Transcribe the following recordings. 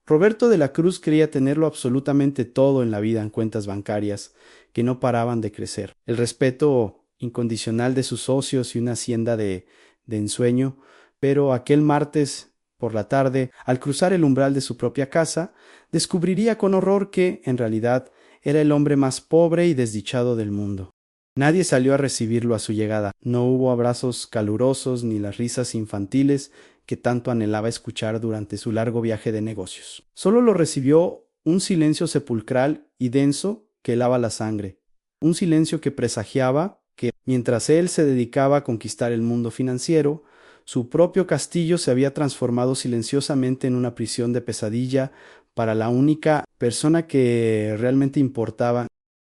Roberto de la Cruz creía tenerlo absolutamente todo en la vida en cuentas bancarias, que no paraban de crecer. El respeto incondicional de sus socios y una hacienda de ensueño, pero aquel martes por la tarde, al cruzar el umbral de su propia casa, descubriría con horror que, en realidad, era el hombre más pobre y desdichado del mundo. Nadie salió a recibirlo a su llegada. No hubo abrazos calurosos ni las risas infantiles que tanto anhelaba escuchar durante su largo viaje de negocios. Solo lo recibió un silencio sepulcral y denso que helaba la sangre, un silencio que presagiaba que, mientras él se dedicaba a conquistar el mundo financiero, su propio castillo se había transformado silenciosamente en una prisión de pesadilla para la única persona que realmente importaba,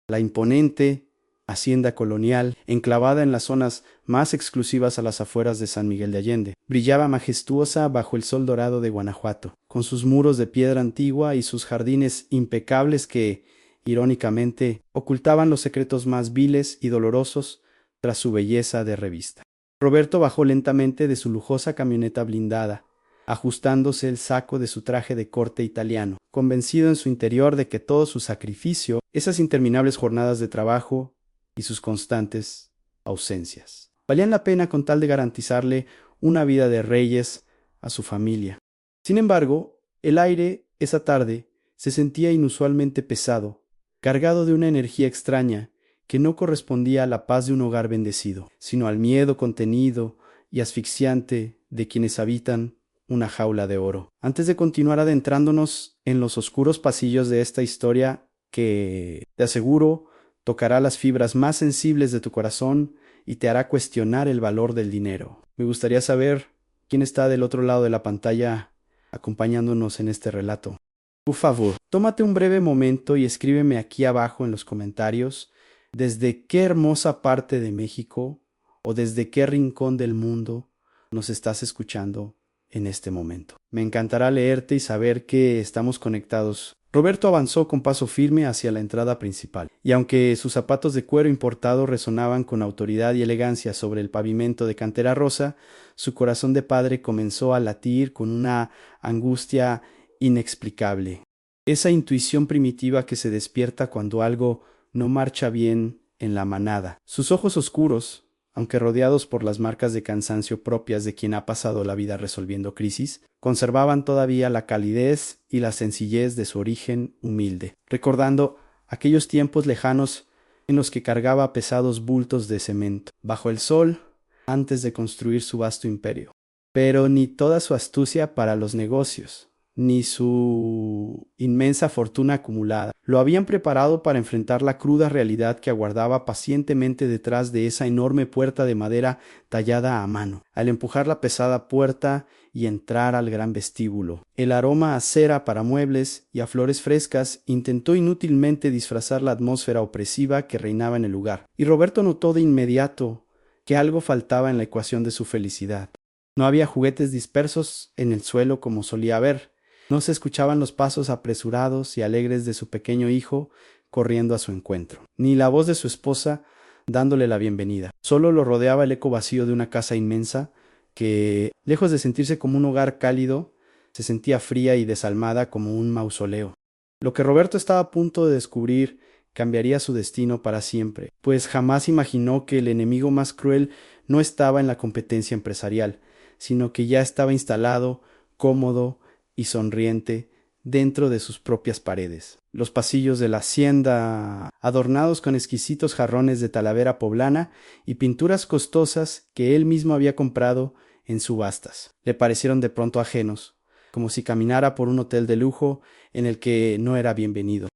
la imponente hacienda colonial, enclavada en las zonas más exclusivas a las afueras de San Miguel de Allende. Brillaba majestuosa bajo el sol dorado de Guanajuato, con sus muros de piedra antigua y sus jardines impecables que, irónicamente, ocultaban los secretos más viles y dolorosos tras su belleza de revista. Roberto bajó lentamente de su lujosa camioneta blindada, ajustándose el saco de su traje de corte italiano, convencido en su interior de que todo su sacrificio, esas interminables jornadas de trabajo y sus constantes ausencias, valían la pena con tal de garantizarle una vida de reyes a su familia. Sin embargo, el aire esa tarde se sentía inusualmente pesado, cargado de una energía extraña que no correspondía a la paz de un hogar bendecido, sino al miedo contenido y asfixiante de quienes habitan una jaula de oro. Antes de continuar adentrándonos en los oscuros pasillos de esta historia que, te aseguro, tocará las fibras más sensibles de tu corazón y te hará cuestionar el valor del dinero. Me gustaría saber quién está del otro lado de la pantalla acompañándonos en este relato. Por favor, tómate un breve momento y escríbeme aquí abajo en los comentarios desde qué hermosa parte de México o desde qué rincón del mundo nos estás escuchando en este momento. Me encantará leerte y saber que estamos conectados. Roberto avanzó con paso firme hacia la entrada principal, y aunque sus zapatos de cuero importado resonaban con autoridad y elegancia sobre el pavimento de cantera rosa, su corazón de padre comenzó a latir con una angustia inexplicable. Esa intuición primitiva que se despierta cuando algo no marcha bien en la manada. Sus ojos oscuros, aunque rodeados por las marcas de cansancio propias de quien ha pasado la vida resolviendo crisis, conservaban todavía la calidez y la sencillez de su origen humilde, recordando aquellos tiempos lejanos en los que cargaba pesados bultos de cemento, bajo el sol, antes de construir su vasto imperio. Pero ni toda su astucia para los negocios, ni su inmensa fortuna acumulada lo habían preparado para enfrentar la cruda realidad que aguardaba pacientemente detrás de esa enorme puerta de madera tallada a mano. Al empujar la pesada puerta y entrar al gran vestíbulo, el aroma a cera para muebles y a flores frescas intentó inútilmente disfrazar la atmósfera opresiva que reinaba en el lugar, y Roberto notó de inmediato que algo faltaba en la ecuación de su felicidad. No había juguetes dispersos en el suelo como solía haber. No se escuchaban los pasos apresurados y alegres de su pequeño hijo corriendo a su encuentro, ni la voz de su esposa dándole la bienvenida. Solo lo rodeaba el eco vacío de una casa inmensa que, lejos de sentirse como un hogar cálido, se sentía fría y desalmada como un mausoleo. Lo que Roberto estaba a punto de descubrir cambiaría su destino para siempre, pues jamás imaginó que el enemigo más cruel no estaba en la competencia empresarial, sino que ya estaba instalado, cómodo y sonriente dentro de sus propias paredes. Los pasillos de la hacienda, adornados con exquisitos jarrones de talavera poblana y pinturas costosas que él mismo había comprado en subastas, le parecieron de pronto ajenos, como si caminara por un hotel de lujo en el que no era bienvenido.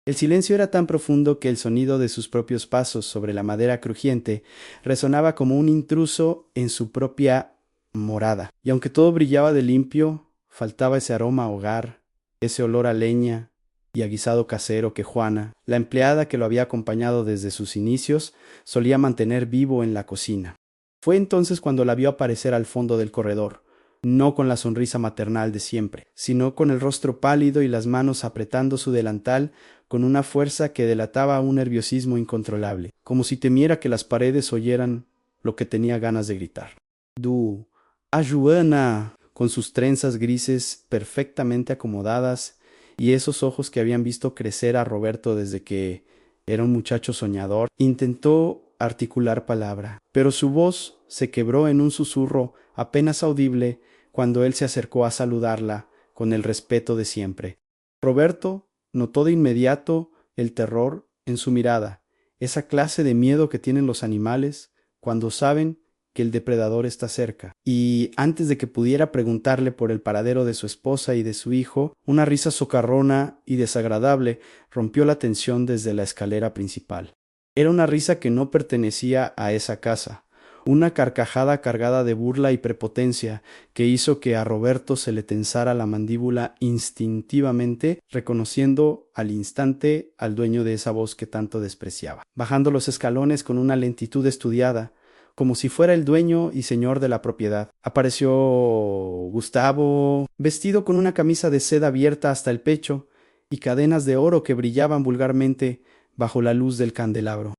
El silencio era tan profundo que el sonido de sus propios pasos sobre la madera crujiente resonaba como un intruso en su propia morada, y aunque todo brillaba de limpio, faltaba ese aroma a hogar, ese olor a leña y a guisado casero que Juana, la empleada que lo había acompañado desde sus inicios, solía mantener vivo en la cocina. Fue entonces cuando la vio aparecer al fondo del corredor, no con la sonrisa maternal de siempre, sino con el rostro pálido y las manos apretando su delantal con una fuerza que delataba un nerviosismo incontrolable, como si temiera que las paredes oyeran lo que tenía ganas de gritar. «Du, a Joana, con sus trenzas grises perfectamente acomodadas y esos ojos que habían visto crecer a Roberto desde que era un muchacho soñador, intentó articular palabra, pero su voz se quebró en un susurro apenas audible cuando él se acercó a saludarla con el respeto de siempre. Roberto notó de inmediato el terror en su mirada, esa clase de miedo que tienen los animales cuando saben que el depredador está cerca, y antes de que pudiera preguntarle por el paradero de su esposa y de su hijo, una risa socarrona y desagradable rompió la tensión desde la escalera principal. Era una risa que no pertenecía a esa casa, una carcajada cargada de burla y prepotencia que hizo que a Roberto se le tensara la mandíbula instintivamente, reconociendo al instante al dueño de esa voz que tanto despreciaba. Bajando los escalones con una lentitud estudiada, como si fuera el dueño y señor de la propiedad, apareció Gustavo, vestido con una camisa de seda abierta hasta el pecho y cadenas de oro que brillaban vulgarmente bajo la luz del candelabro,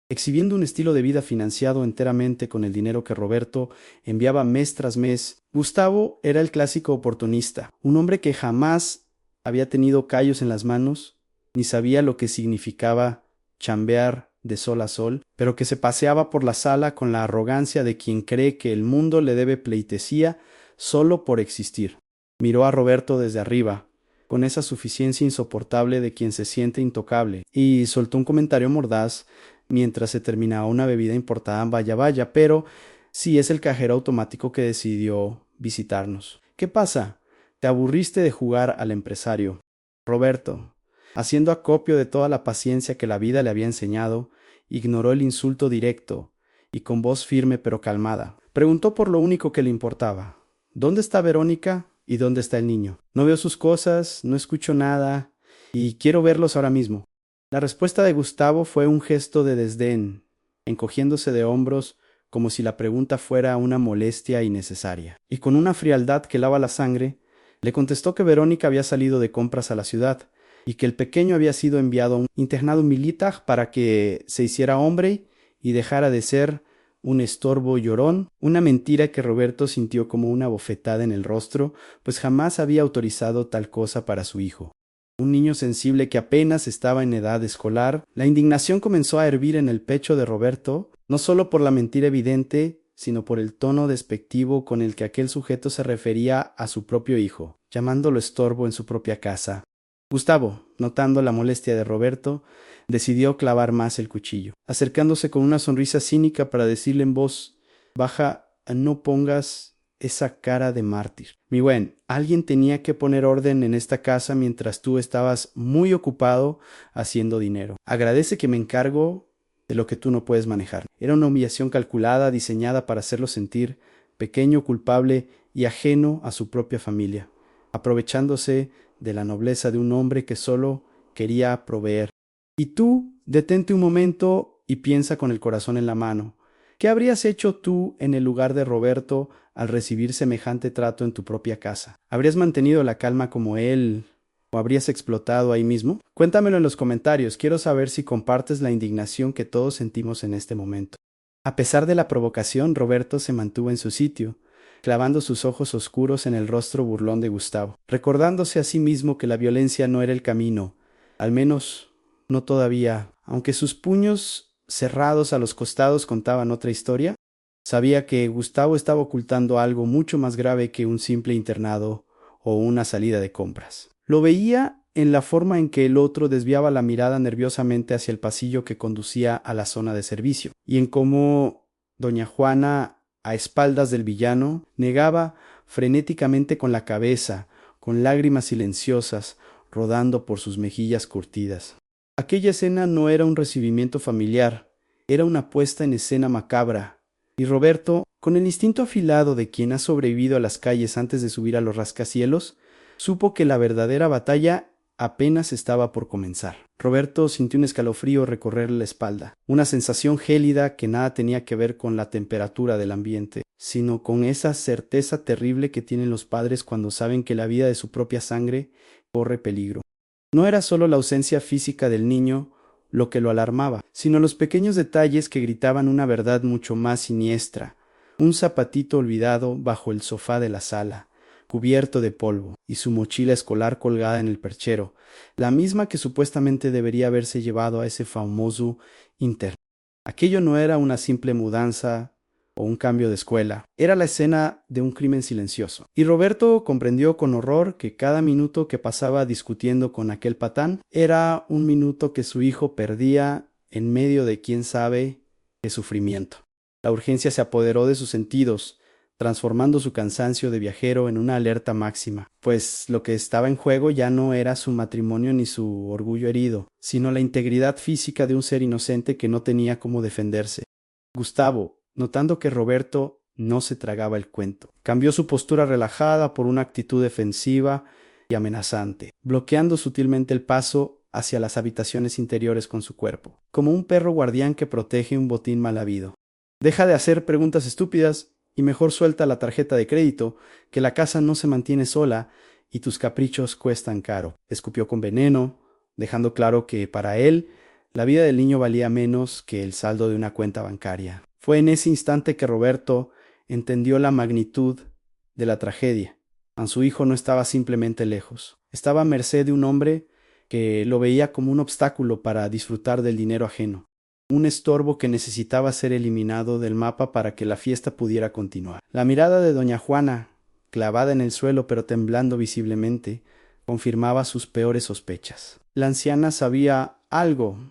exhibiendo un estilo de vida financiado enteramente con el dinero que Roberto enviaba mes tras mes. Gustavo era el clásico oportunista, un hombre que jamás había tenido callos en las manos, ni sabía lo que significaba chambear de sol a sol, pero que se paseaba por la sala con la arrogancia de quien cree que el mundo le debe pleitesía solo por existir. Miró a Roberto desde arriba, con esa suficiencia insoportable de quien se siente intocable, y soltó un comentario mordaz mientras se terminaba una bebida importada en Vaya Vaya, pero sí es el cajero automático que decidió visitarnos. ¿Qué pasa? ¿Te aburriste de jugar al empresario? Roberto, haciendo acopio de toda la paciencia que la vida le había enseñado, ignoró el insulto directo y con voz firme pero calmada, preguntó por lo único que le importaba. ¿Dónde está Verónica y dónde está el niño? No veo sus cosas, no escucho nada y quiero verlos ahora mismo. La respuesta de Gustavo fue un gesto de desdén, encogiéndose de hombros como si la pregunta fuera una molestia innecesaria, y con una frialdad que lava la sangre, le contestó que Verónica había salido de compras a la ciudad, y que el pequeño había sido enviado a un internado militar para que se hiciera hombre y dejara de ser un estorbo llorón, una mentira que Roberto sintió como una bofetada en el rostro, pues jamás había autorizado tal cosa para su hijo. Un niño sensible que apenas estaba en edad escolar, la indignación comenzó a hervir en el pecho de Roberto, no solo por la mentira evidente, sino por el tono despectivo con el que aquel sujeto se refería a su propio hijo, llamándolo estorbo en su propia casa. Gustavo, notando la molestia de Roberto, decidió clavar más el cuchillo, acercándose con una sonrisa cínica para decirle en voz baja: no pongas esa cara de mártir. Mi buen, alguien tenía que poner orden en esta casa mientras tú estabas muy ocupado haciendo dinero. Agradece que me encargo de lo que tú no puedes manejar. Era una humillación calculada, diseñada para hacerlo sentir pequeño, culpable y ajeno a su propia familia, aprovechándose de la nobleza de un hombre que solo quería proveer. Y tú, detente un momento y piensa con el corazón en la mano. ¿Qué habrías hecho tú en el lugar de Roberto al recibir semejante trato en tu propia casa? ¿Habrías mantenido la calma como él o habrías explotado ahí mismo? Cuéntamelo en los comentarios, quiero saber si compartes la indignación que todos sentimos en este momento. A pesar de la provocación, Roberto se mantuvo en su sitio, clavando sus ojos oscuros en el rostro burlón de Gustavo, recordándose a sí mismo que la violencia no era el camino, al menos no todavía, aunque sus puños cerrados a los costados contaban otra historia. Sabía que Gustavo estaba ocultando algo mucho más grave que un simple internado o una salida de compras. Lo veía en la forma en que el otro desviaba la mirada nerviosamente hacia el pasillo que conducía a la zona de servicio, y en cómo doña Juana, a espaldas del villano, negaba frenéticamente con la cabeza, con lágrimas silenciosas rodando por sus mejillas curtidas. Aquella escena no era un recibimiento familiar, era una puesta en escena macabra, y Roberto, con el instinto afilado de quien ha sobrevivido a las calles antes de subir a los rascacielos, supo que la verdadera batalla apenas estaba por comenzar. Roberto sintió un escalofrío recorrerle la espalda, una sensación gélida que nada tenía que ver con la temperatura del ambiente, sino con esa certeza terrible que tienen los padres cuando saben que la vida de su propia sangre corre peligro. No era solo la ausencia física del niño lo que lo alarmaba, sino los pequeños detalles que gritaban una verdad mucho más siniestra. Un zapatito olvidado bajo el sofá de la sala, cubierto de polvo, y su mochila escolar colgada en el perchero, la misma que supuestamente debería haberse llevado a ese famoso interno. Aquello no era una simple mudanza o un cambio de escuela, era la escena de un crimen silencioso. Y Roberto comprendió con horror que cada minuto que pasaba discutiendo con aquel patán era un minuto que su hijo perdía en medio de quién sabe qué sufrimiento. La urgencia se apoderó de sus sentidos, transformando su cansancio de viajero en una alerta máxima, pues lo que estaba en juego ya no era su matrimonio ni su orgullo herido, sino la integridad física de un ser inocente que no tenía cómo defenderse. Gustavo, notando que Roberto no se tragaba el cuento, cambió su postura relajada por una actitud defensiva y amenazante, bloqueando sutilmente el paso hacia las habitaciones interiores con su cuerpo, como un perro guardián que protege un botín mal habido. Deja de hacer preguntas estúpidas y mejor suelta la tarjeta de crédito, que la casa no se mantiene sola y tus caprichos cuestan caro. Escupió con veneno, dejando claro que para él la vida del niño valía menos que el saldo de una cuenta bancaria. Fue en ese instante que Roberto entendió la magnitud de la tragedia. Su hijo no estaba simplemente lejos, estaba a merced de un hombre que lo veía como un obstáculo para disfrutar del dinero ajeno, un estorbo que necesitaba ser eliminado del mapa para que la fiesta pudiera continuar. La mirada de doña Juana, clavada en el suelo pero temblando visiblemente, confirmaba sus peores sospechas. La anciana sabía algo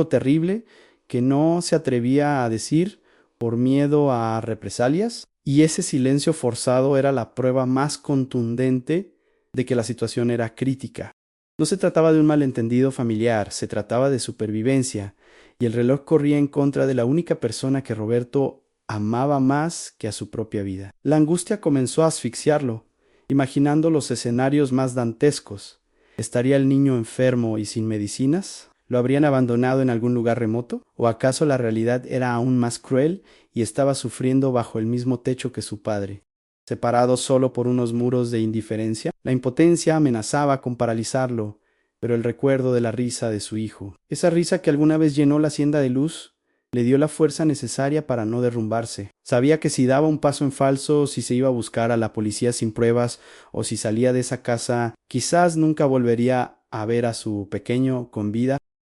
terrible que no se atrevía a decir por miedo a represalias, y ese silencio forzado era la prueba más contundente de que la situación era crítica. No se trataba de un malentendido familiar, se trataba de supervivencia, y el reloj corría en contra de la única persona que Roberto amaba más que a su propia vida. La angustia comenzó a asfixiarlo, imaginando los escenarios más dantescos. ¿Estaría el niño enfermo y sin medicinas? ¿Lo habrían abandonado en algún lugar remoto? ¿O acaso la realidad era aún más cruel y estaba sufriendo bajo el mismo techo que su padre, separado solo por unos muros de indiferencia? La impotencia amenazaba con paralizarlo, pero el recuerdo de la risa de su hijo, esa risa que alguna vez llenó la hacienda de luz, le dio la fuerza necesaria para no derrumbarse. Sabía que si daba un paso en falso, si se iba a buscar a la policía sin pruebas, o si salía de esa casa, quizás nunca volvería a ver a su pequeño con vida.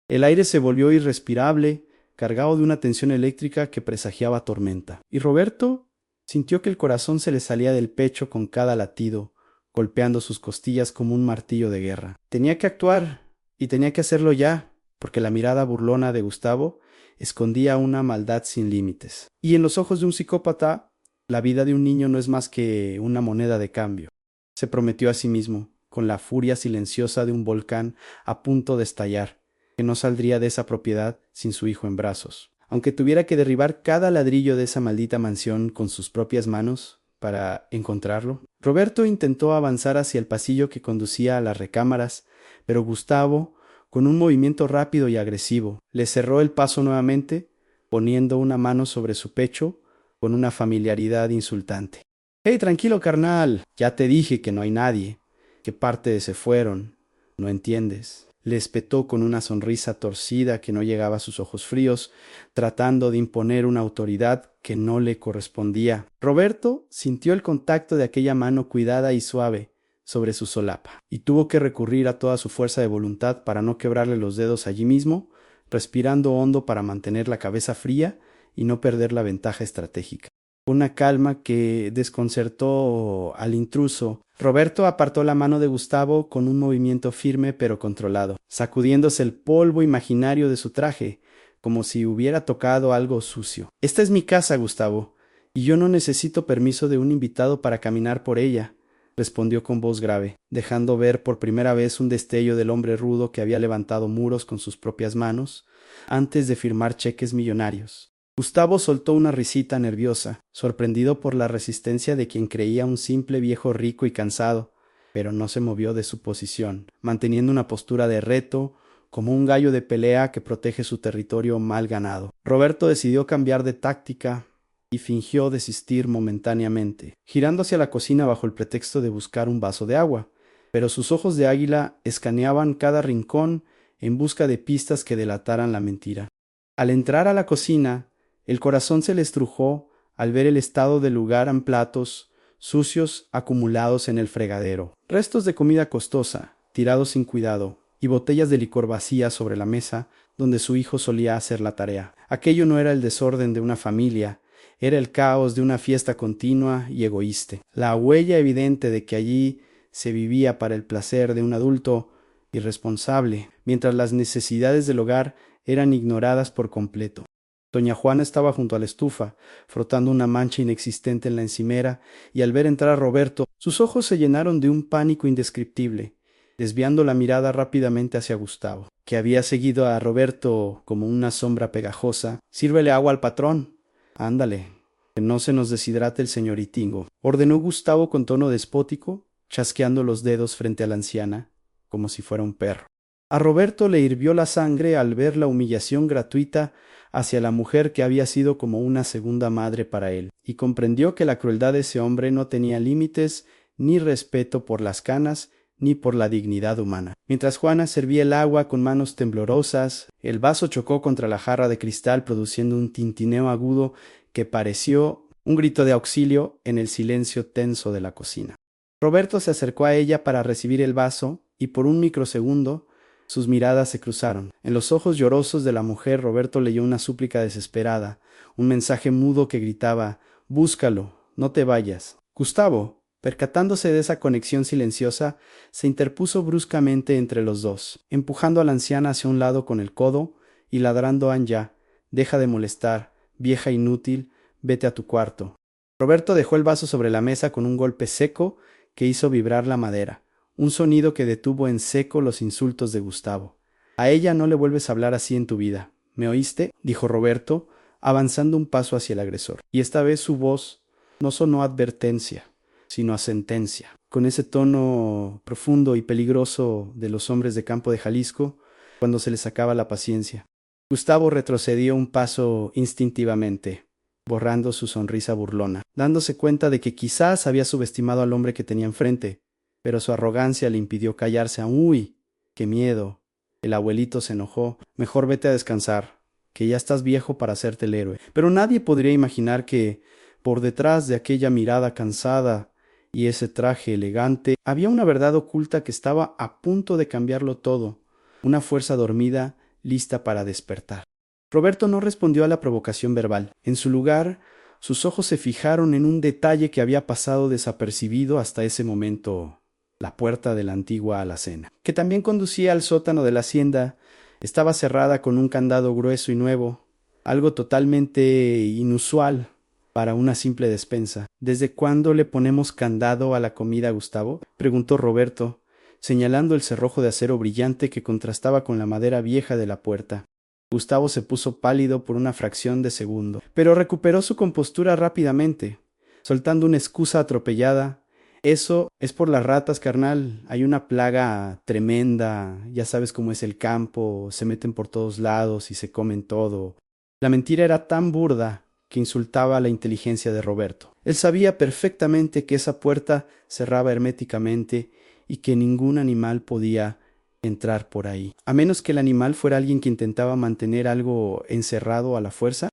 El aire se volvió irrespirable, cargado de una tensión eléctrica que presagiaba tormenta. Y Roberto sintió que el corazón se le salía del pecho con cada latido, golpeando sus costillas como un martillo de guerra. Tenía que actuar, y tenía que hacerlo ya, porque la mirada burlona de Gustavo escondía una maldad sin límites. Y en los ojos de un psicópata, la vida de un niño no es más que una moneda de cambio. Se prometió a sí mismo, con la furia silenciosa de un volcán a punto de estallar, que no saldría de esa propiedad sin su hijo en brazos. Aunque tuviera que derribar cada ladrillo de esa maldita mansión con sus propias manos para encontrarlo. Roberto intentó avanzar hacia el pasillo que conducía a las recámaras, pero Gustavo, con un movimiento rápido y agresivo, le cerró el paso nuevamente, poniendo una mano sobre su pecho con una familiaridad insultante. «¡Hey, tranquilo, carnal! Ya te dije que no hay nadie. ¿Qué parte se fueron? ¿No entiendes?», le espetó con una sonrisa torcida que no llegaba a sus ojos fríos, tratando de imponer una autoridad que no le correspondía. Roberto sintió el contacto de aquella mano cuidada y suave sobre su solapa, y tuvo que recurrir a toda su fuerza de voluntad para no quebrarle los dedos allí mismo, respirando hondo para mantener la cabeza fría y no perder la ventaja estratégica. Una calma que desconcertó al intruso. Roberto apartó la mano de Gustavo con un movimiento firme pero controlado, sacudiéndose el polvo imaginario de su traje, como si hubiera tocado algo sucio. «Esta es mi casa, Gustavo, y yo no necesito permiso de un invitado para caminar por ella», respondió con voz grave, dejando ver por primera vez un destello del hombre rudo que había levantado muros con sus propias manos antes de firmar cheques millonarios. Gustavo soltó una risita nerviosa, sorprendido por la resistencia de quien creía un simple viejo rico y cansado, pero no se movió de su posición, manteniendo una postura de reto, como un gallo de pelea que protege su territorio mal ganado. Roberto decidió cambiar de táctica y fingió desistir momentáneamente, girando hacia la cocina bajo el pretexto de buscar un vaso de agua, pero sus ojos de águila escaneaban cada rincón en busca de pistas que delataran la mentira. Al entrar a la cocina, el corazón se le estrujó al ver el estado del lugar en platos, sucios, acumulados en el fregadero. Restos de comida costosa, tirados sin cuidado, y botellas de licor vacías sobre la mesa donde su hijo solía hacer la tarea. Aquello no era el desorden de una familia, era el caos de una fiesta continua y egoísta. La huella evidente de que allí se vivía para el placer de un adulto irresponsable, mientras las necesidades del hogar eran ignoradas por completo. Doña Juana estaba junto a la estufa, frotando una mancha inexistente en la encimera, y al ver entrar a Roberto, sus ojos se llenaron de un pánico indescriptible, desviando la mirada rápidamente hacia Gustavo, que había seguido a Roberto como una sombra pegajosa. «Sírvele agua al patrón. Ándale, que no se nos deshidrate el señoritingo», ordenó Gustavo con tono despótico, chasqueando los dedos frente a la anciana, como si fuera un perro. A Roberto le hirvió la sangre al ver la humillación gratuita hacia la mujer que había sido como una segunda madre para él, y comprendió que la crueldad de ese hombre no tenía límites ni respeto por las canas ni por la dignidad humana. Mientras Juana servía el agua con manos temblorosas, el vaso chocó contra la jarra de cristal produciendo un tintineo agudo que pareció un grito de auxilio en el silencio tenso de la cocina. Roberto se acercó a ella para recibir el vaso y por un microsegundo sus miradas se cruzaron. En los ojos llorosos de la mujer Roberto leyó una súplica desesperada, un mensaje mudo que gritaba: «Búscalo, no te vayas». Gustavo, percatándose de esa conexión silenciosa, se interpuso bruscamente entre los dos, empujando a la anciana hacia un lado con el codo y ladrando a Anya: «Deja de molestar, vieja inútil, vete a tu cuarto». Roberto dejó el vaso sobre la mesa con un golpe seco que hizo vibrar la madera, un sonido que detuvo en seco los insultos de Gustavo. «A ella no le vuelves a hablar así en tu vida, ¿me oíste?», dijo Roberto, avanzando un paso hacia el agresor. Y esta vez su voz no sonó a advertencia, sino a sentencia, con ese tono profundo y peligroso de los hombres de campo de Jalisco cuando se les acaba la paciencia. Gustavo retrocedió un paso instintivamente, borrando su sonrisa burlona, dándose cuenta de que quizás había subestimado al hombre que tenía enfrente, pero su arrogancia le impidió callarse. «Uy, qué miedo». El abuelito se enojó. «Mejor vete a descansar, que ya estás viejo para hacerte el héroe». Pero nadie podría imaginar que, por detrás de aquella mirada cansada y ese traje elegante, había una verdad oculta que estaba a punto de cambiarlo todo, una fuerza dormida lista para despertar. Roberto no respondió a la provocación verbal. En su lugar, sus ojos se fijaron en un detalle que había pasado desapercibido hasta ese momento: la puerta de la antigua alacena, que también conducía al sótano de la hacienda, estaba cerrada con un candado grueso y nuevo, algo totalmente inusual para una simple despensa. «¿Desde cuándo le ponemos candado a la comida, Gustavo?», preguntó Roberto, señalando el cerrojo de acero brillante que contrastaba con la madera vieja de la puerta. Gustavo se puso pálido por una fracción de segundo, pero recuperó su compostura rápidamente, soltando una excusa atropellada. «Eso es por las ratas, carnal. Hay una plaga tremenda. Ya sabes cómo es el campo. Se meten por todos lados y se comen todo». La mentira era tan burda que insultaba a la inteligencia de Roberto. Él sabía perfectamente que esa puerta cerraba herméticamente y que ningún animal podía entrar por ahí, a menos que el animal fuera alguien que intentaba mantener algo encerrado a la fuerza.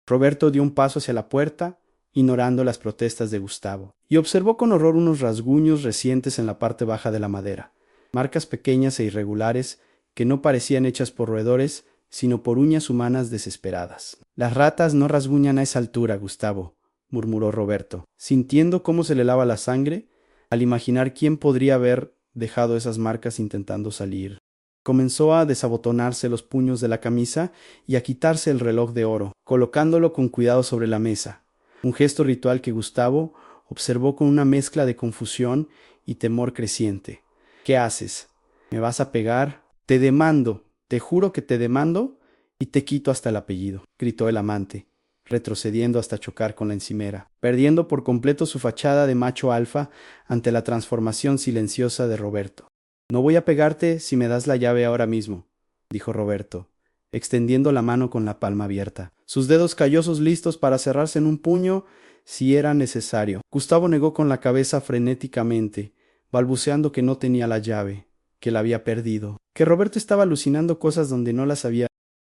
Roberto dio un paso hacia la puerta, ignorando las protestas de Gustavo, y observó con horror unos rasguños recientes en la parte baja de la madera, marcas pequeñas e irregulares que no parecían hechas por roedores, sino por uñas humanas desesperadas. «Las ratas no rasguñan a esa altura, Gustavo», murmuró Roberto, sintiendo cómo se le helaba la sangre al imaginar quién podría haber dejado esas marcas intentando salir. Comenzó a desabotonarse los puños de la camisa y a quitarse el reloj de oro, colocándolo con cuidado sobre la mesa, un gesto ritual que Gustavo observó con una mezcla de confusión y temor creciente. «¿Qué haces? ¿Me vas a pegar? Te demando, te juro que te demando y te quito hasta el apellido», gritó el amante, retrocediendo hasta chocar con la encimera, perdiendo por completo su fachada de macho alfa ante la transformación silenciosa de Roberto. «No voy a pegarte si me das la llave ahora mismo», dijo Roberto, extendiendo la mano con la palma abierta, sus dedos callosos listos para cerrarse en un puño si era necesario. Gustavo negó con la cabeza frenéticamente, balbuceando que no tenía la llave, que la había perdido, que Roberto estaba alucinando cosas donde no las había.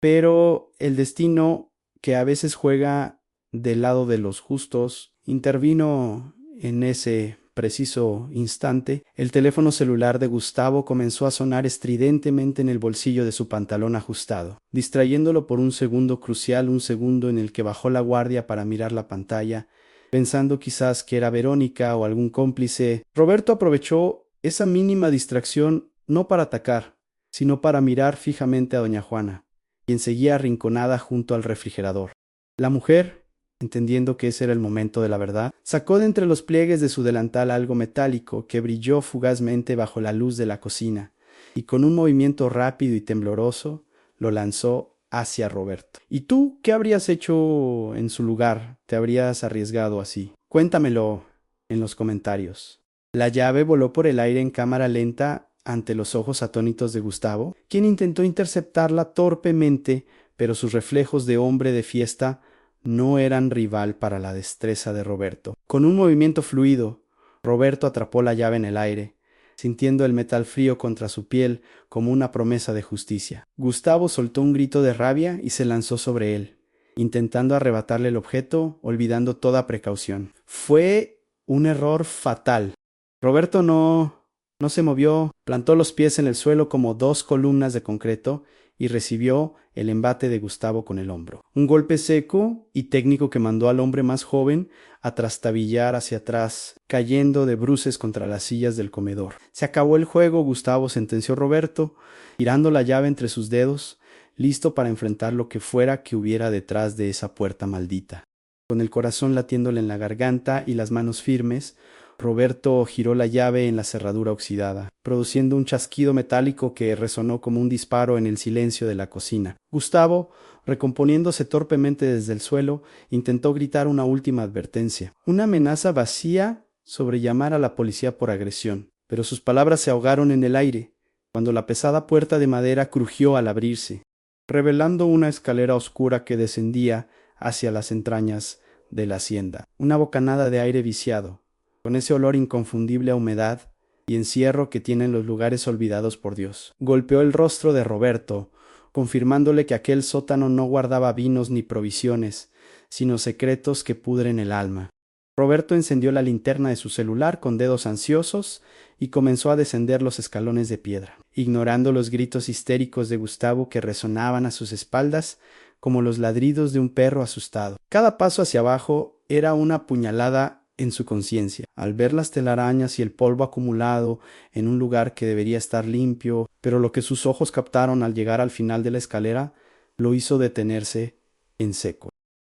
Pero el destino, que a veces juega del lado de los justos, intervino en ese preciso instante, el teléfono celular de Gustavo comenzó a sonar estridentemente en el bolsillo de su pantalón ajustado, distrayéndolo por un segundo crucial, un segundo en el que bajó la guardia para mirar la pantalla, pensando quizás que era Verónica o algún cómplice. Roberto aprovechó esa mínima distracción no para atacar, sino para mirar fijamente a doña Juana, quien seguía arrinconada junto al refrigerador. La mujer, entendiendo que ese era el momento de la verdad, sacó de entre los pliegues de su delantal algo metálico que brilló fugazmente bajo la luz de la cocina, y con un movimiento rápido y tembloroso lo lanzó hacia Roberto. ¿Y tú qué habrías hecho en su lugar? ¿Te habrías arriesgado así? Cuéntamelo en los comentarios. La llave voló por el aire en cámara lenta ante los ojos atónitos de Gustavo, quien intentó interceptarla torpemente, pero sus reflejos de hombre de fiesta no eran rival para la destreza de Roberto. Con un movimiento fluido, Roberto atrapó la llave en el aire, sintiendo el metal frío contra su piel como una promesa de justicia. Gustavo soltó un grito de rabia y se lanzó sobre él, intentando arrebatarle el objeto, olvidando toda precaución. Fue un error fatal. Roberto no se movió, plantó los pies en el suelo como dos columnas de concreto y recibió el embate de Gustavo con el hombro. Un golpe seco y técnico que mandó al hombre más joven a trastabillar hacia atrás, cayendo de bruces contra las sillas del comedor. Se acabó el juego, Gustavo, sentenció Roberto, tirando la llave entre sus dedos, listo para enfrentar lo que fuera que hubiera detrás de esa puerta maldita. Con el corazón latiéndole en la garganta y las manos firmes, Roberto giró la llave en la cerradura oxidada, produciendo un chasquido metálico que resonó como un disparo en el silencio de la cocina. Gustavo, recomponiéndose torpemente desde el suelo, intentó gritar una última advertencia, una amenaza vacía sobre llamar a la policía por agresión, pero sus palabras se ahogaron en el aire, cuando la pesada puerta de madera crujió al abrirse, revelando una escalera oscura que descendía hacia las entrañas de la hacienda. Una bocanada de aire viciado, con ese olor inconfundible a humedad y encierro que tienen los lugares olvidados por Dios. Golpeó el rostro de Roberto, confirmándole que aquel sótano no guardaba vinos ni provisiones, sino secretos que pudren el alma. Roberto encendió la linterna de su celular con dedos ansiosos y comenzó a descender los escalones de piedra, ignorando los gritos histéricos de Gustavo que resonaban a sus espaldas como los ladridos de un perro asustado. Cada paso hacia abajo era una puñalada en su conciencia, al ver las telarañas y el polvo acumulado en un lugar que debería estar limpio, pero lo que sus ojos captaron al llegar al final de la escalera lo hizo detenerse en seco,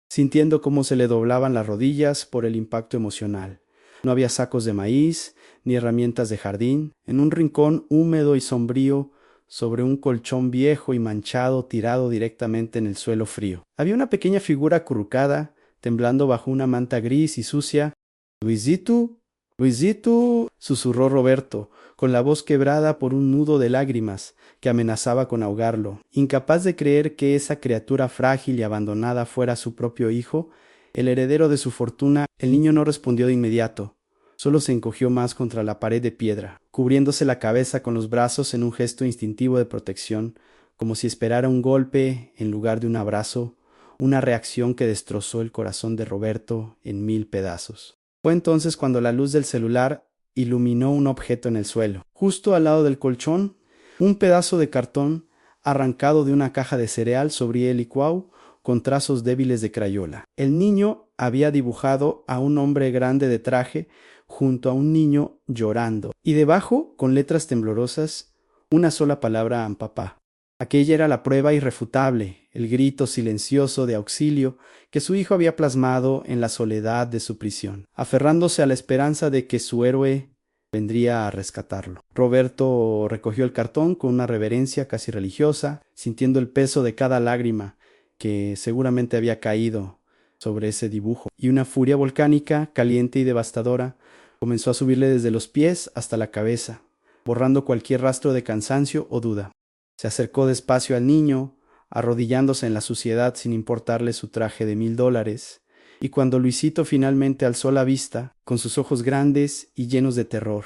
sintiendo cómo se le doblaban las rodillas por el impacto emocional. No había sacos de maíz ni herramientas de jardín. En un rincón húmedo y sombrío, sobre un colchón viejo y manchado tirado directamente en el suelo frío, había una pequeña figura acurrucada, temblando bajo una manta gris y sucia. «Luisito, Luisito», susurró Roberto, con la voz quebrada por un nudo de lágrimas que amenazaba con ahogarlo. Incapaz de creer que esa criatura frágil y abandonada fuera su propio hijo, el heredero de su fortuna, el niño no respondió de inmediato. Solo se encogió más contra la pared de piedra, cubriéndose la cabeza con los brazos en un gesto instintivo de protección, como si esperara un golpe en lugar de un abrazo, una reacción que destrozó el corazón de Roberto en 1000 pedazos. Fue entonces cuando la luz del celular iluminó un objeto en el suelo. Justo al lado del colchón, un pedazo de cartón arrancado de una caja de cereal sobre el licuado con trazos débiles de crayola. El niño había dibujado a un hombre grande de traje junto a un niño llorando, y debajo, con letras temblorosas, una sola palabra: papá. Aquella era la prueba irrefutable, el grito silencioso de auxilio que su hijo había plasmado en la soledad de su prisión, aferrándose a la esperanza de que su héroe vendría a rescatarlo. Roberto recogió el cartón con una reverencia casi religiosa, sintiendo el peso de cada lágrima que seguramente había caído sobre ese dibujo, y una furia volcánica, caliente y devastadora, comenzó a subirle desde los pies hasta la cabeza, borrando cualquier rastro de cansancio o duda. Se acercó despacio al niño, arrodillándose en la suciedad sin importarle su traje de $1000, y cuando Luisito finalmente alzó la vista, con sus ojos grandes y llenos de terror,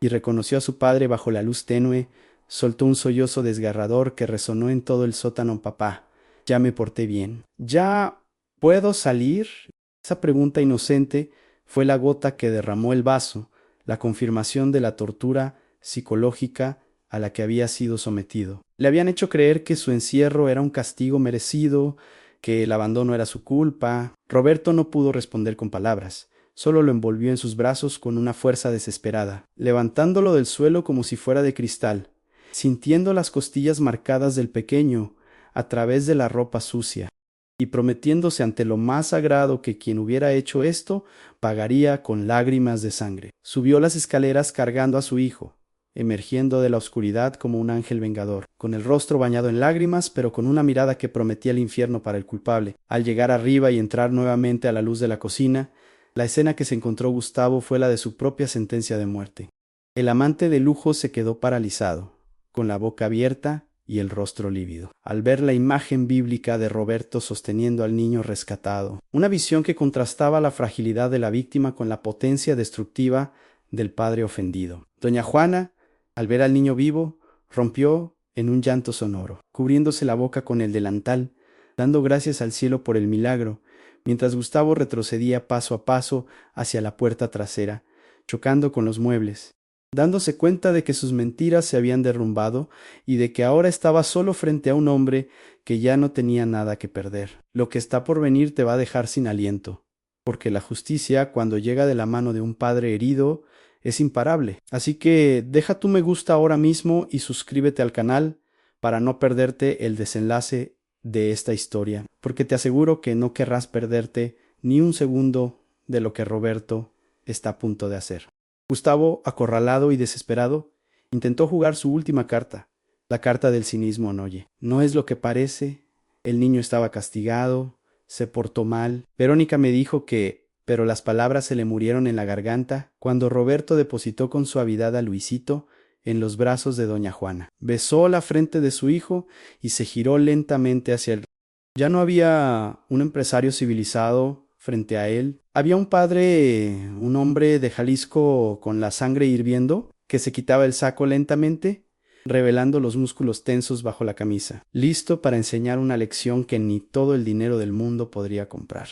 y reconoció a su padre bajo la luz tenue, soltó un sollozo desgarrador que resonó en todo el sótano. «Papá, ya me porté bien. ¿Ya puedo salir?» Esa pregunta inocente Fue la gota que derramó el vaso, la confirmación de la tortura psicológica a la que había sido sometido. Le habían hecho creer que su encierro era un castigo merecido, que el abandono era su culpa. Roberto no pudo responder con palabras. Solo lo envolvió en sus brazos con una fuerza desesperada, levantándolo del suelo como si fuera de cristal, sintiendo las costillas marcadas del pequeño a través de la ropa sucia, y prometiéndose ante lo más sagrado que quien hubiera hecho esto pagaría con lágrimas de sangre. Subió las escaleras cargando a su hijo, emergiendo de la oscuridad como un ángel vengador, con el rostro bañado en lágrimas, pero con una mirada que prometía el infierno para el culpable. Al llegar arriba y entrar nuevamente a la luz de la cocina, la escena que se encontró Gustavo fue la de su propia sentencia de muerte. El amante de lujo se quedó paralizado, con la boca abierta y el rostro lívido, al ver la imagen bíblica de Roberto sosteniendo al niño rescatado, una visión que contrastaba la fragilidad de la víctima con la potencia destructiva del padre ofendido. Doña Juana, al ver al niño vivo, rompió en un llanto sonoro, cubriéndose la boca con el delantal, dando gracias al cielo por el milagro, mientras Gustavo retrocedía paso a paso hacia la puerta trasera, chocando con los muebles, dándose cuenta de que sus mentiras se habían derrumbado y de que ahora estaba solo frente a un hombre que ya no tenía nada que perder. Lo que está por venir te va a dejar sin aliento, porque la justicia, cuando llega de la mano de un padre herido, es imparable. Así que deja tu me gusta ahora mismo y suscríbete al canal para no perderte el desenlace de esta historia, porque te aseguro que no querrás perderte ni un segundo de lo que Roberto está a punto de hacer. Gustavo, acorralado y desesperado, intentó jugar su última carta, la carta del cinismo en Oye. No es lo que parece, el niño estaba castigado, se portó mal. Verónica me dijo pero las palabras se le murieron en la garganta cuando Roberto depositó con suavidad a Luisito en los brazos de doña Juana. Besó la frente de su hijo y se giró lentamente hacia él. Ya no había un empresario civilizado frente a él. Había un padre, un hombre de Jalisco con la sangre hirviendo, que se quitaba el saco lentamente, revelando los músculos tensos bajo la camisa, listo para enseñar una lección que ni todo el dinero del mundo podría comprar.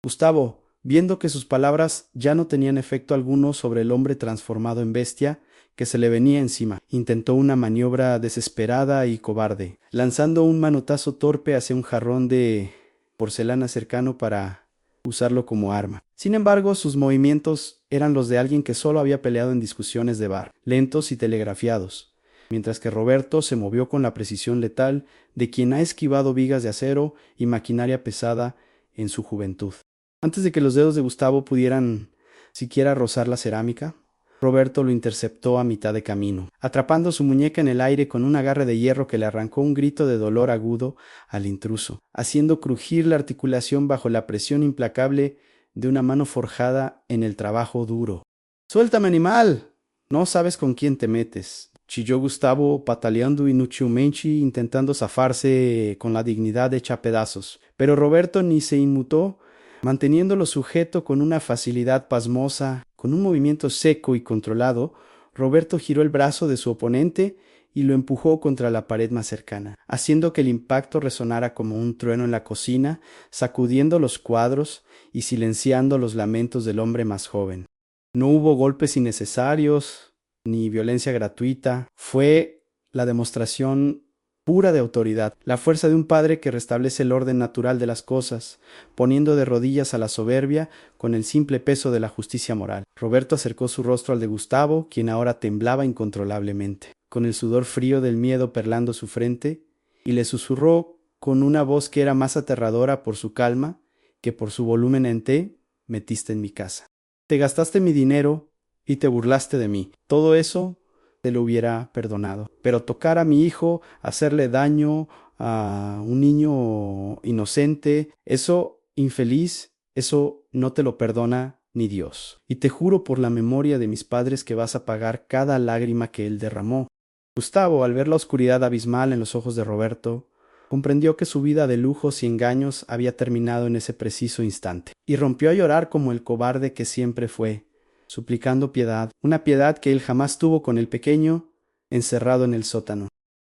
Gustavo, viendo que sus palabras ya no tenían efecto alguno sobre el hombre transformado en bestia que se le venía encima, intentó una maniobra desesperada y cobarde, lanzando un manotazo torpe hacia un jarrón de porcelana cercano para usarlo como arma. Sin embargo, sus movimientos eran los de alguien que solo había peleado en discusiones de bar, lentos y telegrafiados, mientras que Roberto se movió con la precisión letal de quien ha esquivado vigas de acero y maquinaria pesada en su juventud. Antes de que los dedos de Gustavo pudieran siquiera rozar la cerámica, Roberto lo interceptó a mitad de camino, atrapando su muñeca en el aire con un agarre de hierro que le arrancó un grito de dolor agudo al intruso, haciendo crujir la articulación bajo la presión implacable de una mano forjada en el trabajo duro. «¡Suéltame, animal! No sabes con quién te metes», chilló Gustavo, pataleando inútilmente, intentando zafarse con la dignidad hecha a pedazos. Pero Roberto ni se inmutó, manteniéndolo sujeto con una facilidad pasmosa. Con un movimiento seco y controlado, Roberto giró el brazo de su oponente y lo empujó contra la pared más cercana, haciendo que el impacto resonara como un trueno en la cocina, sacudiendo los cuadros y silenciando los lamentos del hombre más joven. No hubo golpes innecesarios ni violencia gratuita. Fue la demostración pura de autoridad, la fuerza de un padre que restablece el orden natural de las cosas, poniendo de rodillas a la soberbia con el simple peso de la justicia moral. Roberto acercó su rostro al de Gustavo, quien ahora temblaba incontrolablemente, con el sudor frío del miedo perlando su frente, y le susurró con una voz que era más aterradora por su calma que por su volumen en té: «Metiste en mi casa. Te gastaste mi dinero y te burlaste de mí. Todo eso te lo hubiera perdonado. Pero tocar a mi hijo, hacerle daño a un niño inocente, eso, infeliz, eso no te lo perdona ni Dios. Y te juro por la memoria de mis padres que vas a pagar cada lágrima que él derramó». Gustavo, al ver la oscuridad abismal en los ojos de Roberto, comprendió que su vida de lujos y engaños había terminado en ese preciso instante, y rompió a llorar como el cobarde que siempre fue, suplicando piedad, una piedad que él jamás tuvo con el pequeño encerrado en el sótano.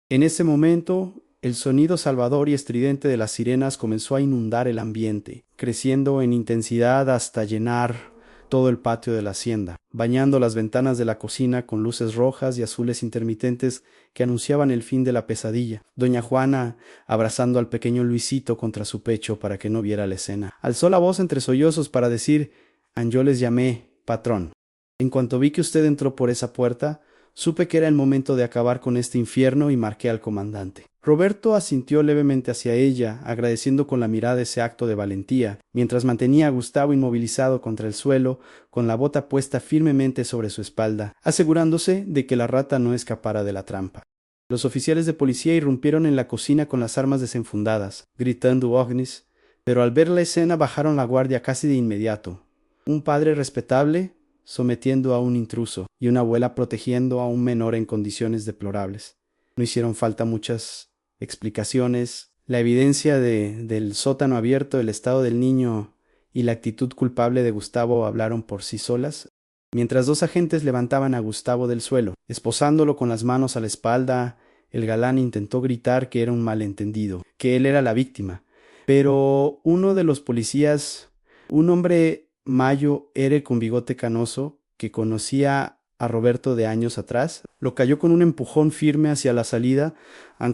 En ese momento, el sonido salvador y estridente de las sirenas comenzó a inundar el ambiente, creciendo en intensidad hasta llenar todo el patio de la hacienda, bañando las ventanas de la cocina con luces rojas y azules intermitentes que anunciaban el fin de la pesadilla. Doña Juana, abrazando al pequeño Luisito contra su pecho para que no viera la escena, alzó la voz entre sollozos para decir: «Yo les llamé, patrón. En cuanto vi que usted entró por esa puerta, supe que era el momento de acabar con este infierno y marqué al comandante». Roberto asintió levemente hacia ella, agradeciendo con la mirada ese acto de valentía, mientras mantenía a Gustavo inmovilizado contra el suelo, con la bota puesta firmemente sobre su espalda, asegurándose de que la rata no escapara de la trampa. Los oficiales de policía irrumpieron en la cocina con las armas desenfundadas, gritando «Ognis», pero al ver la escena bajaron la guardia casi de inmediato. Un padre respetable sometiendo a un intruso y una abuela protegiendo a un menor en condiciones deplorables. No hicieron falta muchas explicaciones. La evidencia del sótano abierto, el estado del niño y la actitud culpable de Gustavo hablaron por sí solas. Mientras dos agentes levantaban a Gustavo del suelo, esposándolo con las manos a la espalda, el galán intentó gritar que era un malentendido, que él era la víctima. Pero uno de los policías, un hombre mayo ere con bigote canoso, que conocía a Roberto de años atrás, lo cayó con un empujón firme hacia la salida.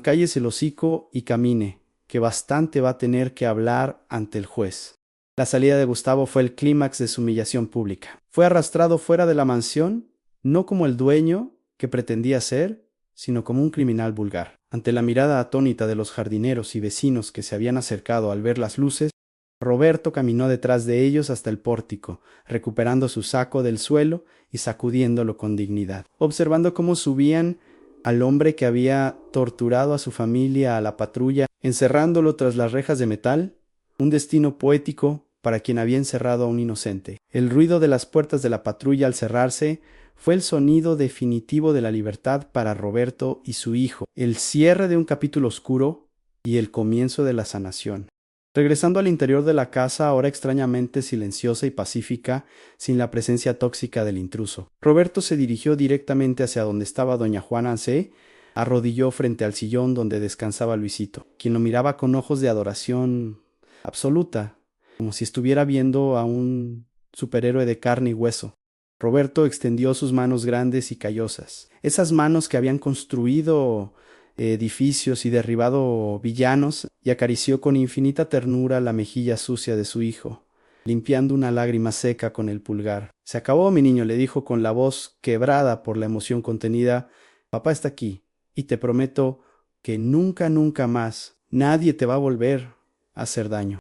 «Cállese el hocico y camine, que bastante va a tener que hablar ante el juez». La salida de Gustavo fue el clímax de su humillación pública. Fue arrastrado fuera de la mansión, no como el dueño que pretendía ser, sino como un criminal vulgar. Ante la mirada atónita de los jardineros y vecinos que se habían acercado al ver las luces, Roberto caminó detrás de ellos hasta el pórtico, recuperando su saco del suelo y sacudiéndolo con dignidad, observando cómo subían al hombre que había torturado a su familia a la patrulla, encerrándolo tras las rejas de metal, un destino poético para quien había encerrado a un inocente. El ruido de las puertas de la patrulla al cerrarse fue el sonido definitivo de la libertad para Roberto y su hijo, el cierre de un capítulo oscuro y el comienzo de la sanación. Regresando al interior de la casa, ahora extrañamente silenciosa y pacífica, sin la presencia tóxica del intruso, Roberto se dirigió directamente hacia donde estaba doña Juana. Se arrodilló frente al sillón donde descansaba Luisito, quien lo miraba con ojos de adoración absoluta, como si estuviera viendo a un superhéroe de carne y hueso. Roberto extendió sus manos grandes y callosas, esas manos que habían construido edificios y derribado villanos, y acarició con infinita ternura la mejilla sucia de su hijo, limpiando una lágrima seca con el pulgar. «Se acabó, mi niño», le dijo con la voz quebrada por la emoción contenida. «Papá está aquí, y te prometo que nunca, nunca más nadie te va a volver a hacer daño».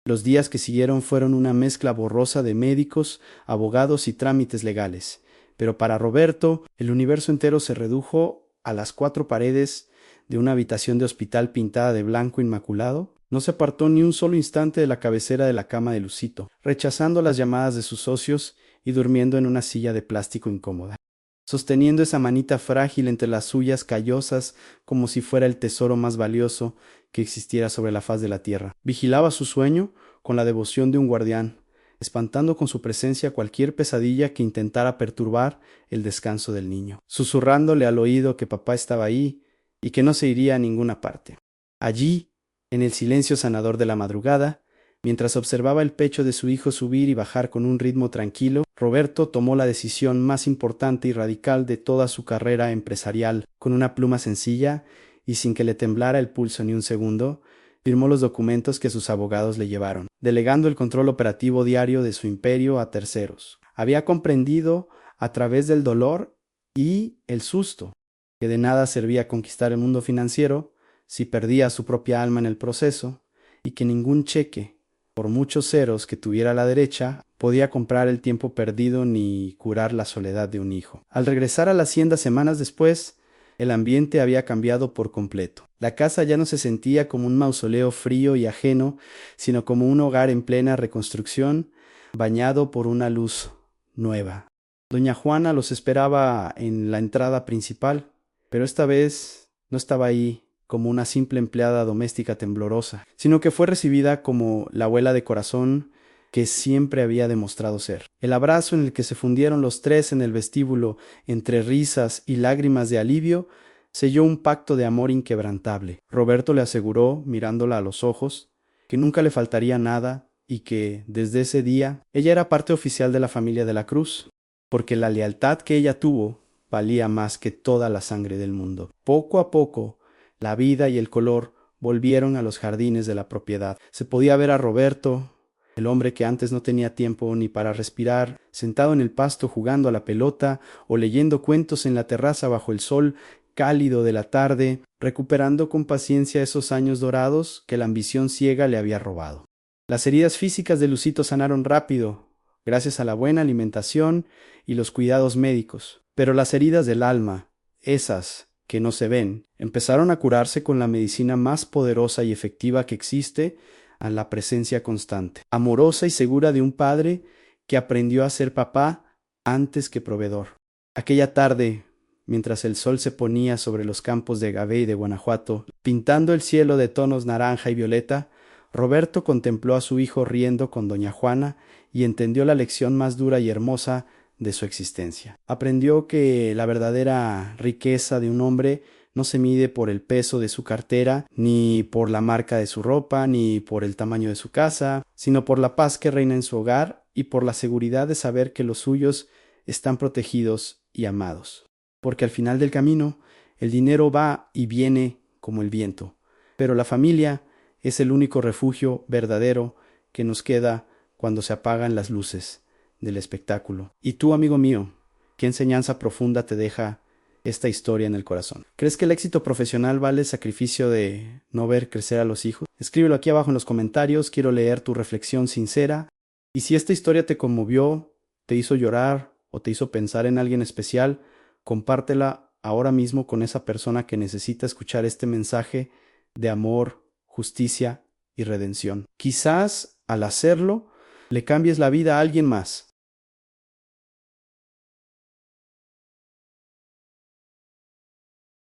Los días que siguieron fueron una mezcla borrosa de médicos, abogados y trámites legales, pero para Roberto el universo entero se redujo a las 4 paredes de una habitación de hospital pintada de blanco inmaculado. No se apartó ni un solo instante de la cabecera de la cama de Lucito, rechazando las llamadas de sus socios y durmiendo en una silla de plástico incómoda, sosteniendo esa manita frágil entre las suyas callosas como si fuera el tesoro más valioso que existiera sobre la faz de la tierra. Vigilaba su sueño con la devoción de un guardián, espantando con su presencia cualquier pesadilla que intentara perturbar el descanso del niño, susurrándole al oído que papá estaba ahí y que no se iría a ninguna parte. Allí, en el silencio sanador de la madrugada, mientras observaba el pecho de su hijo subir y bajar con un ritmo tranquilo, Roberto tomó la decisión más importante y radical de toda su carrera empresarial. Con una pluma sencilla y sin que le temblara el pulso ni un segundo, firmó los documentos que sus abogados le llevaron, delegando el control operativo diario de su imperio a terceros. Había comprendido, a través del dolor y el susto, que de nada servía conquistar el mundo financiero si perdía su propia alma en el proceso, y que ningún cheque, por muchos ceros que tuviera a la derecha, podía comprar el tiempo perdido ni curar la soledad de un hijo. Al regresar a la hacienda semanas después, el ambiente había cambiado por completo. La casa ya no se sentía como un mausoleo frío y ajeno, sino como un hogar en plena reconstrucción, bañado por una luz nueva. Doña Juana los esperaba en la entrada principal, pero esta vez no estaba ahí como una simple empleada doméstica temblorosa, sino que fue recibida como la abuela de corazón que siempre había demostrado ser. El abrazo en el que se fundieron los tres en el vestíbulo, entre risas y lágrimas de alivio, selló un pacto de amor inquebrantable. Roberto le aseguró, mirándola a los ojos, que nunca le faltaría nada y que, desde ese día, ella era parte oficial de la familia de la Cruz, porque la lealtad que ella tuvo valía más que toda la sangre del mundo. Poco a poco, la vida y el color volvieron a los jardines de la propiedad. Se podía ver a Roberto, el hombre que antes no tenía tiempo ni para respirar, sentado en el pasto jugando a la pelota o leyendo cuentos en la terraza bajo el sol cálido de la tarde, recuperando con paciencia esos años dorados que la ambición ciega le había robado. Las heridas físicas de Lucito sanaron rápido, gracias a la buena alimentación y los cuidados médicos, pero las heridas del alma, esas que no se ven, empezaron a curarse con la medicina más poderosa y efectiva que existe, a la presencia constante, amorosa y segura de un padre que aprendió a ser papá antes que proveedor. Aquella tarde, mientras el sol se ponía sobre los campos de Agave y de Guanajuato, pintando el cielo de tonos naranja y violeta, Roberto contempló a su hijo riendo con doña Juana y entendió la lección más dura y hermosa de su existencia. Aprendió que la verdadera riqueza de un hombre no se mide por el peso de su cartera, ni por la marca de su ropa, ni por el tamaño de su casa, sino por la paz que reina en su hogar y por la seguridad de saber que los suyos están protegidos y amados. Porque al final del camino, el dinero va y viene como el viento, pero la familia es el único refugio verdadero que nos queda cuando se apagan las luces del espectáculo. Y tú, amigo mío, ¿qué enseñanza profunda te deja esta historia en el corazón? ¿Crees que el éxito profesional vale el sacrificio de no ver crecer a los hijos? Escríbelo aquí abajo en los comentarios, quiero leer tu reflexión sincera. Y si esta historia te conmovió, te hizo llorar o te hizo pensar en alguien especial, compártela ahora mismo con esa persona que necesita escuchar este mensaje de amor, justicia y redención. Quizás al hacerlo le cambies la vida a alguien más.